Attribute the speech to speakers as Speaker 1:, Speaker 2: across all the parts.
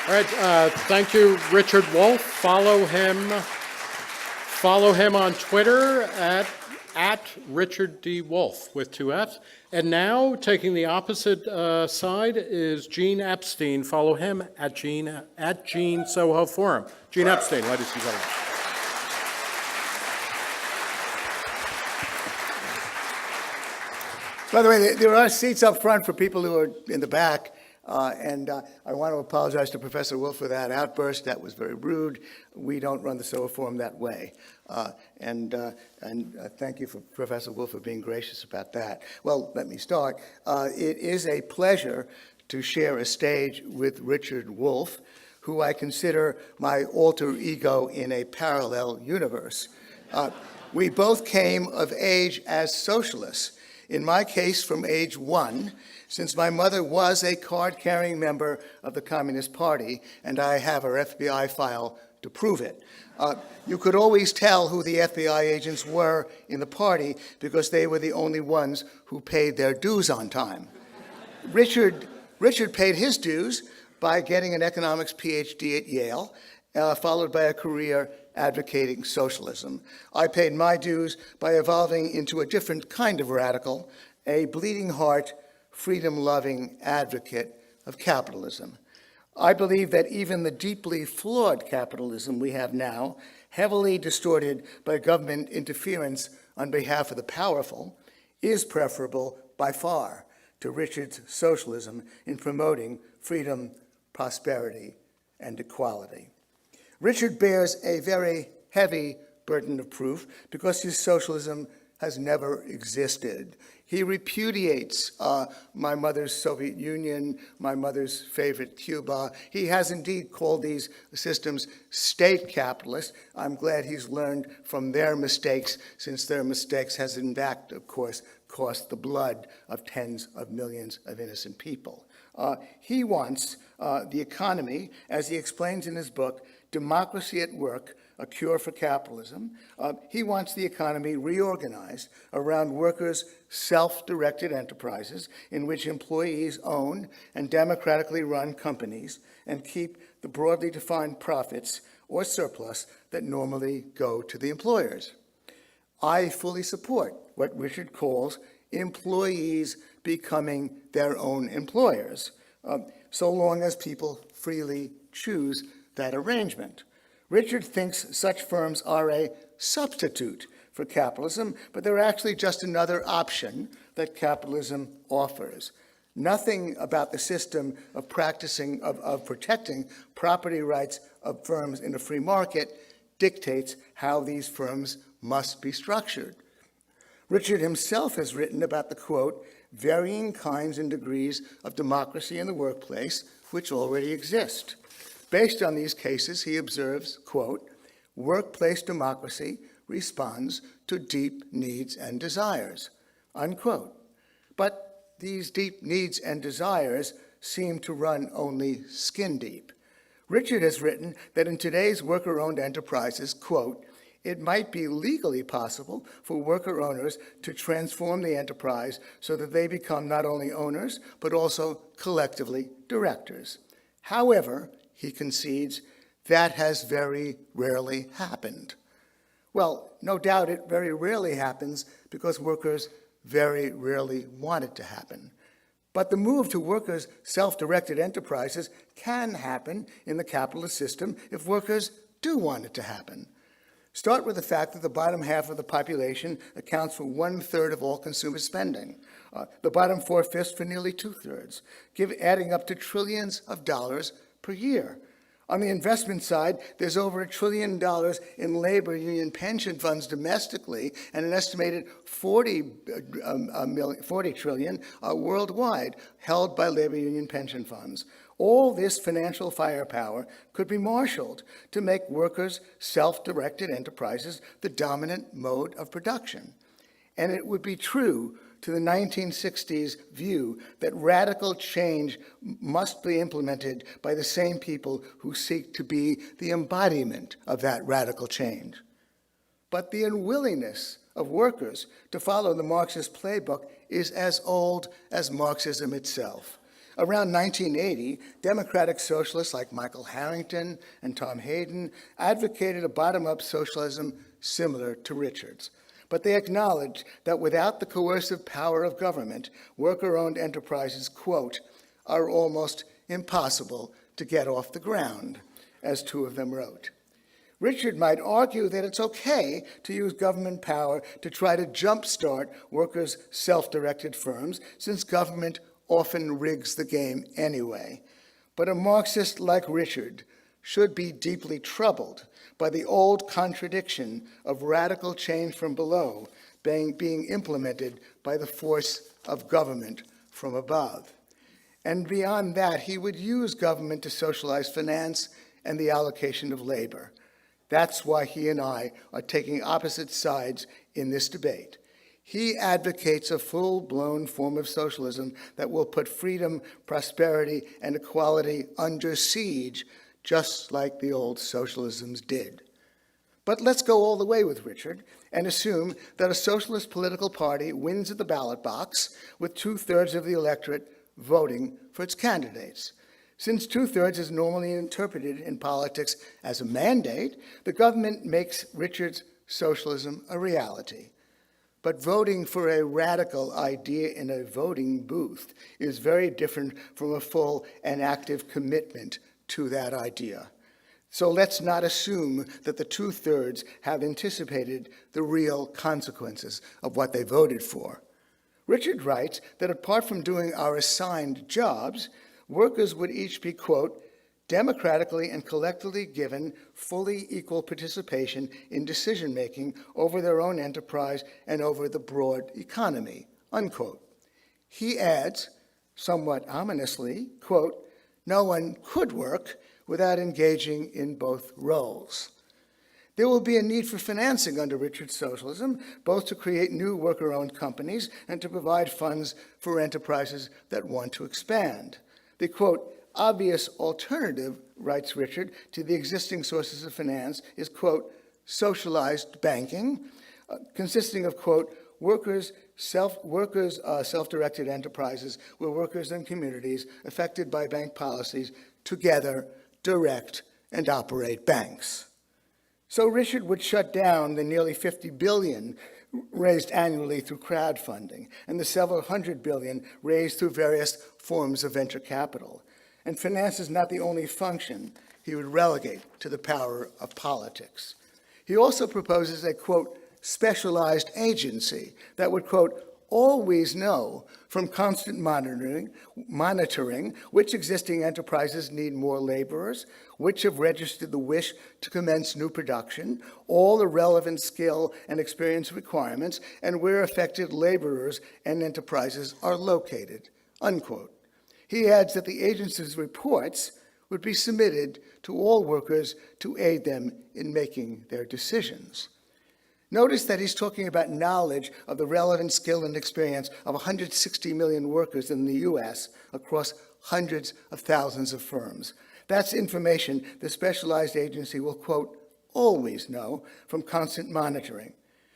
Speaker 1: All right, thank you, Richard Wolff. Follow him on Twitter at Richard D. Wolff with two Fs. And now, taking the opposite side is Gene Epstein. Follow him at Gene Soho Forum. Gene Epstein, ladies and gentlemen.
Speaker 2: By the way, there are seats up front for people who are in the back. And I want to apologize to Professor Wolff for that outburst. That was very rude. We don't run the Soho Forum that way. And thank you, for Professor Wolff, for being gracious about that. Well, let me start. It is a pleasure to share a stage with Richard Wolff, who I consider my alter ego in a parallel universe. We both came of age as socialists. In my case, from age 1, since my mother was a card-carrying member of the Communist Party, and I have her FBI file to prove it. You could always tell who the FBI agents were in the party because they were the only ones who paid their dues on time. Richard paid his dues by getting an economics PhD at Yale, followed by a career advocating socialism. I paid my dues by evolving into a different kind of radical, a bleeding heart, freedom-loving advocate of capitalism. I believe that even the deeply flawed capitalism we have now, heavily distorted by government interference on behalf of the powerful, is preferable by far to Richard's socialism in promoting freedom, prosperity, and equality. Richard bears a very heavy burden of proof because his socialism has never existed. He repudiates my mother's Soviet Union, my mother's favorite Cuba. He has indeed called these systems state capitalist. I'm glad he's learned from their mistakes, since their mistakes has in fact, of course, cost the blood of tens of millions of innocent people. He wants the economy, as he explains in his book, Democracy at Work, A Cure for Capitalism. He wants the economy reorganized around workers' self-directed enterprises in which employees own and democratically run companies and keep the broadly defined profits or surplus that normally go to the employers. I fully support what Richard calls employees becoming their own employers, so long as people freely choose that arrangement. Richard thinks such firms are a substitute for capitalism, but they're actually just another option that capitalism offers. Nothing about the system of protecting property rights of firms in a free market dictates how these firms must be structured. Richard himself has written about the, quote, varying kinds and degrees of democracy in the workplace which already exist. Based on these cases, he observes, quote, workplace democracy responds to deep needs and desires, unquote. But these deep needs and desires seem to run only skin deep. Richard has written that in today's worker-owned enterprises, quote, it might be legally possible for worker owners to transform the enterprise so that they become not only owners, but also collectively directors. However, he concedes, that has very rarely happened. Well, no doubt it very rarely happens because workers very rarely want it to happen. But the move to workers' self-directed enterprises can happen in the capitalist system if workers do want it to happen. Start with the fact that the bottom half of the population accounts for 1/3 of all consumer spending, the bottom 4/5 for nearly 2/3, adding up to trillions of dollars per year. On the investment side, there's over $1 trillion in labor union pension funds domestically and an estimated $40 trillion worldwide held by labor union pension funds. All this financial firepower could be marshaled to make workers' self-directed enterprises the dominant mode of production. And it would be true to the 1960s view that radical change must be implemented by the same people who seek to be the embodiment of that radical change. But the unwillingness of workers to follow the Marxist playbook is as old as Marxism itself. Around 1980, democratic socialists like Michael Harrington and Tom Hayden advocated a bottom-up socialism similar to Richard's. But they acknowledged that without the coercive power of government, worker-owned enterprises, quote, are almost impossible to get off the ground, as two of them wrote. Richard might argue that it's okay to use government power to try to jumpstart workers' self-directed firms, since government often rigs the game anyway. But a Marxist like Richard should be deeply troubled by the old contradiction of radical change from below being implemented by the force of government from above. And beyond that, he would use government to socialize finance and the allocation of labor. That's why he and I are taking opposite sides in this debate. He advocates a full-blown form of socialism that will put freedom, prosperity, and equality under siege, just like the old socialisms did. But let's go all the way with Richard and assume that a socialist political party wins at the ballot box with 2/3 of the electorate voting for its candidates. Since 2/3 is normally interpreted in politics as a mandate, the government makes Richard's socialism a reality. But voting for a radical idea in a voting booth is very different from a full and active commitment to that idea. So let's not assume that the 2/3 have anticipated the real consequences of what they voted for. Richard writes that apart from doing our assigned jobs, workers would each be, quote, democratically and collectively given fully equal participation in decision-making over their own enterprise and over the broad economy, unquote. He adds, somewhat ominously, quote, no one could work without engaging in both roles. There will be a need for financing under Richard's socialism, both to create new worker-owned companies and to provide funds for enterprises that want to expand. The, quote, obvious alternative, writes Richard, to the existing sources of finance is, quote, socialized banking, consisting of, quote, self-directed enterprises where workers and communities affected by bank policies together direct and operate banks. So Richard would shut down the nearly $50 billion raised annually through crowdfunding and the several hundred billion raised through various forms of venture capital. And finance is not the only function he would relegate to the power of politics. He also proposes a, quote, specialized agency that would, quote, always know from constant monitoring which existing enterprises need more laborers, which have registered the wish to commence new production, all the relevant skill and experience requirements, and where affected laborers and enterprises are located, unquote. He adds that the agency's reports would be submitted to all workers to aid them in making their decisions. Notice that he's talking about knowledge of the relevant skill and experience of 160 million workers in the U.S. across hundreds of thousands of firms. That's information the specialized agency will, quote, always know from constant monitoring.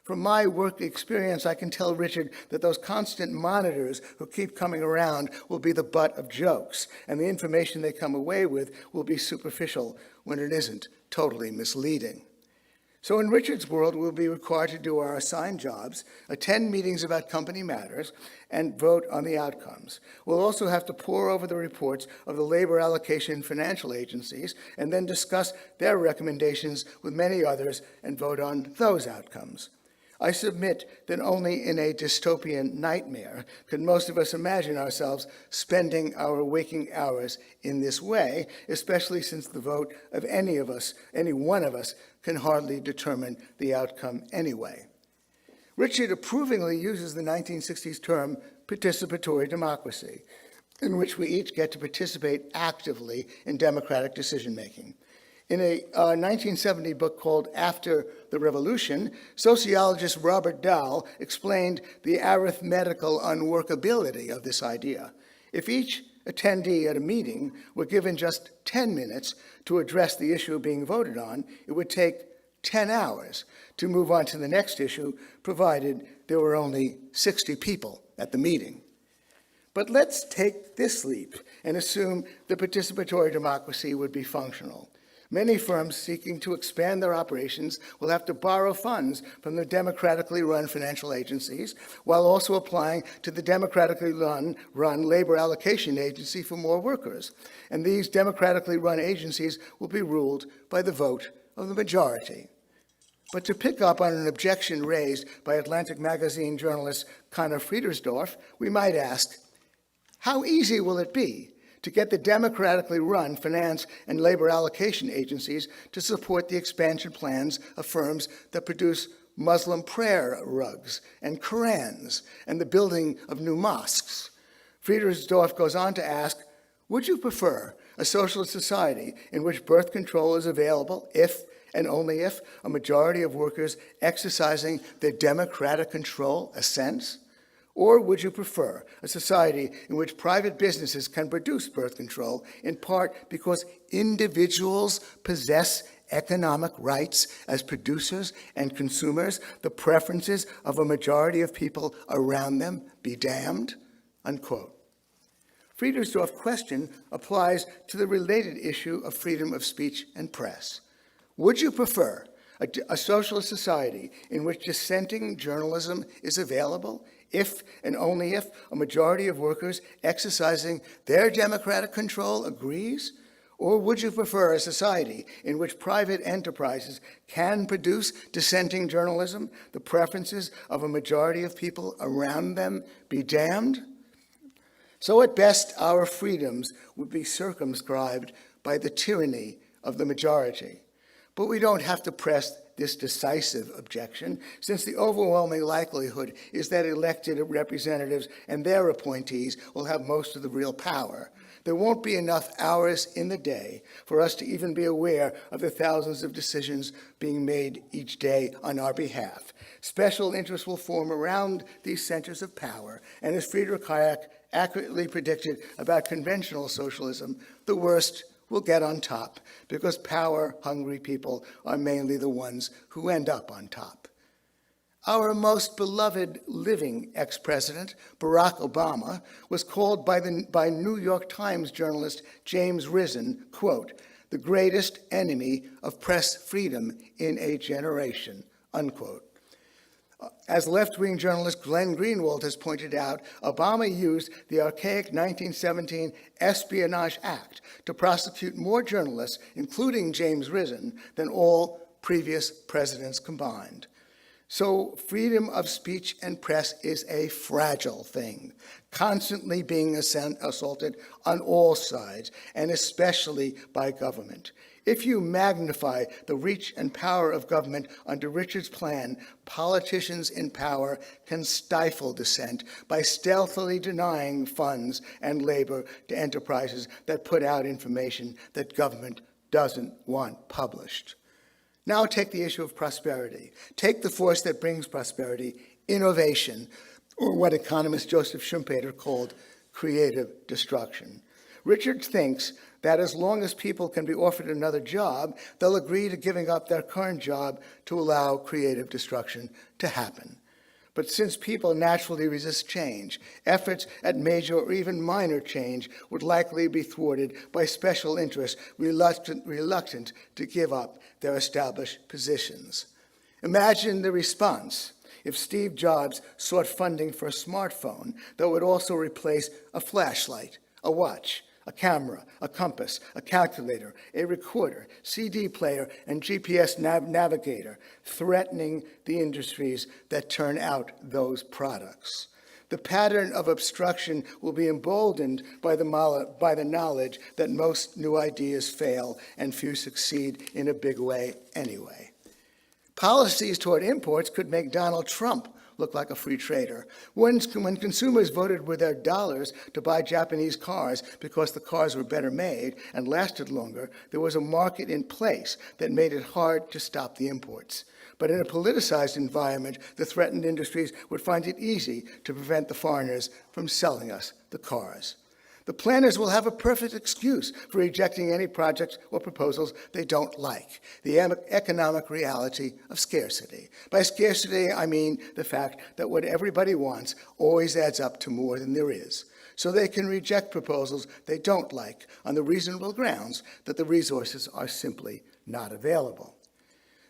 Speaker 2: From my work experience, I can tell Richard that those constant monitors who keep coming around will be the butt of jokes, and the information they come away with will be superficial when it isn't totally misleading. So in Richard's world, we'll be required to do our assigned jobs, attend meetings about company matters, and vote on the outcomes. We'll also have to pore over the reports of the labor allocation and financial agencies, and then discuss their recommendations with many others and vote on those outcomes. I submit that only in a dystopian nightmare could most of us imagine ourselves spending our waking hours in this way, especially since the vote of any one of us, can hardly determine the outcome anyway. Richard approvingly uses the 1960s term participatory democracy, in which we each get to participate actively in democratic decision-making. In a 1970 book called After the Revolution, sociologist Robert Dahl explained the arithmetical unworkability of this idea. If each attendee at a meeting were given just 10 minutes to address the issue being voted on, it would take 10 hours to move on to the next issue, provided there were only 60 people at the meeting. But let's take this leap and assume the participatory democracy would be functional. Many firms seeking to expand their operations will have to borrow funds from the democratically run financial agencies while also applying to the democratically run labor allocation agency for more workers. And these democratically run agencies will be ruled by the vote of the majority. But to pick up on an objection raised by Atlantic Magazine journalist Connor Friedersdorf, we might ask, how easy will it be to get the democratically run finance and labor allocation agencies to support the expansion plans of firms that produce Muslim prayer rugs and Korans and the building of new mosques? Friedersdorf goes on to ask, would you prefer a socialist society in which birth control is available if and only if a majority of workers exercising their democratic control assents? Or would you prefer a society in which private businesses can produce birth control in part because individuals possess economic rights as producers and consumers, the preferences of a majority of people around them be damned? Unquote. Friedersdorf's question applies to the related issue of freedom of speech and press. Would you prefer a socialist society in which dissenting journalism is available if and only if a majority of workers exercising their democratic control agrees? Or would you prefer a society in which private enterprises can produce dissenting journalism, the preferences of a majority of people around them be damned? So at best, our freedoms would be circumscribed by the tyranny of the majority. But we don't have to press this decisive objection, since the overwhelming likelihood is that elected representatives and their appointees will have most of the real power. There won't be enough hours in the day for us to even be aware of the thousands of decisions being made each day on our behalf. Special interests will form around these centers of power, and as Friedrich Hayek accurately predicted about conventional socialism, the worst will get on top, because power-hungry people are mainly the ones who end up on top. Our most beloved living ex-president, Barack Obama, was called by New York Times journalist James Risen, quote, the greatest enemy of press freedom in a generation, unquote. As left-wing journalist Glenn Greenwald has pointed out, Obama used the archaic 1917 Espionage Act to prosecute more journalists, including James Risen, than all previous presidents combined. So freedom of speech and press is a fragile thing, constantly being assaulted on all sides, and especially by government. If you magnify the reach and power of government under Richard's plan, politicians in power can stifle dissent by stealthily denying funds and labor to enterprises that put out information that government doesn't want published. Now take the issue of prosperity. Take the force that brings prosperity, innovation, or what economist Joseph Schumpeter called creative destruction. Richard thinks that as long as people can be offered another job, they'll agree to giving up their current job to allow creative destruction to happen. But since people naturally resist change, efforts at major or even minor change would likely be thwarted by special interests reluctant to give up their established positions. Imagine the response if Steve Jobs sought funding for a smartphone that would also replace a flashlight, a watch, a camera, a compass, a calculator, a recorder, CD player, and GPS navigator, threatening the industries that turn out those products. The pattern of obstruction will be emboldened by the knowledge that most new ideas fail and few succeed in a big way anyway. Policies toward imports could make Donald Trump look like a free trader. When consumers voted with their dollars to buy Japanese cars because the cars were better made and lasted longer, there was a market in place that made it hard to stop the imports. But in a politicized environment, the threatened industries would find it easy to prevent the foreigners from selling us the cars. The planners will have a perfect excuse for rejecting any projects or proposals they don't like, the economic reality of scarcity. By scarcity, I mean the fact that what everybody wants always adds up to more than there is. so they can reject proposals they don't like on the reasonable grounds that the resources are simply not available.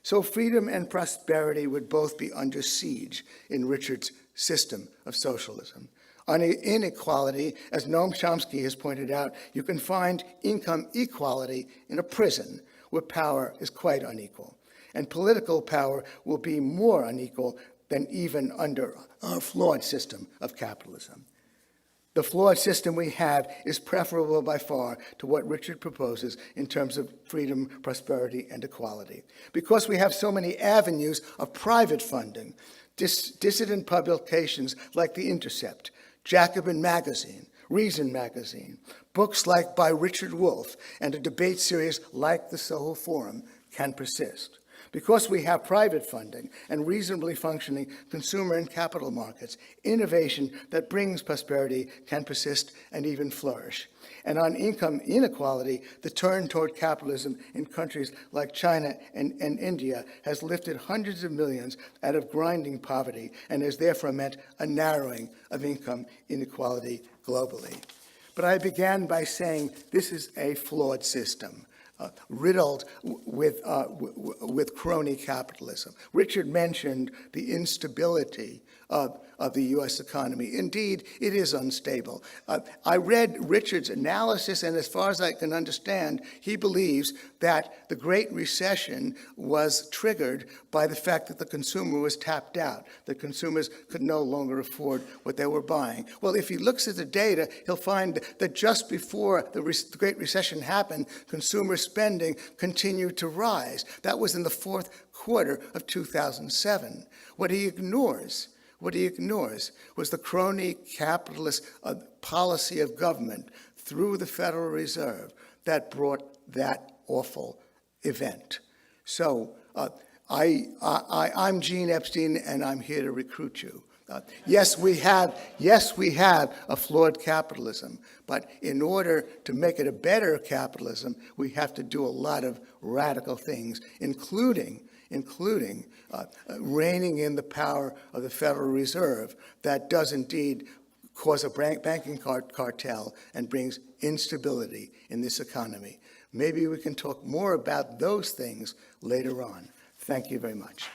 Speaker 2: So freedom and prosperity would both be under siege in Richard's system of socialism. On inequality, as Noam Chomsky has pointed out, you can find income equality in a prison where power is quite unequal. And political power will be more unequal than even under our flawed system of capitalism. The flawed system we have is preferable by far to what Richard proposes in terms of freedom, prosperity, and equality. Because we have so many avenues of private funding, dissident publications like The Intercept, Jacobin Magazine, Reason Magazine, books like by Richard Wolff, and a debate series like the Soho Forum can persist. Because we have private funding and reasonably functioning consumer and capital markets, innovation that brings prosperity can persist and even flourish. And on income inequality, the turn toward capitalism in countries like China and India has lifted hundreds of millions out of grinding poverty and has therefore meant a narrowing of income inequality globally. But I began by saying this is a flawed system. Riddled with crony capitalism. Richard mentioned the instability of the U.S. economy. Indeed, it is unstable. I read Richard's analysis, and as far as I can understand, he believes that the Great Recession was triggered by the fact that the consumer was tapped out, that consumers could no longer afford what they were buying. Well, if he looks at the data, he'll find that just before the Great Recession happened, consumer spending continued to rise. That was in the fourth quarter of 2007. What he ignores was the crony capitalist policy of government through the Federal Reserve that brought that awful event. So I'm Gene Epstein, and I'm here to recruit you. Yes, we have a flawed capitalism, but in order to make it a better capitalism, we have to do a lot of radical things, including reining in the power of the Federal Reserve that does indeed cause a banking cartel and brings instability in this economy. Maybe we can talk more about those things later on. Thank you very much.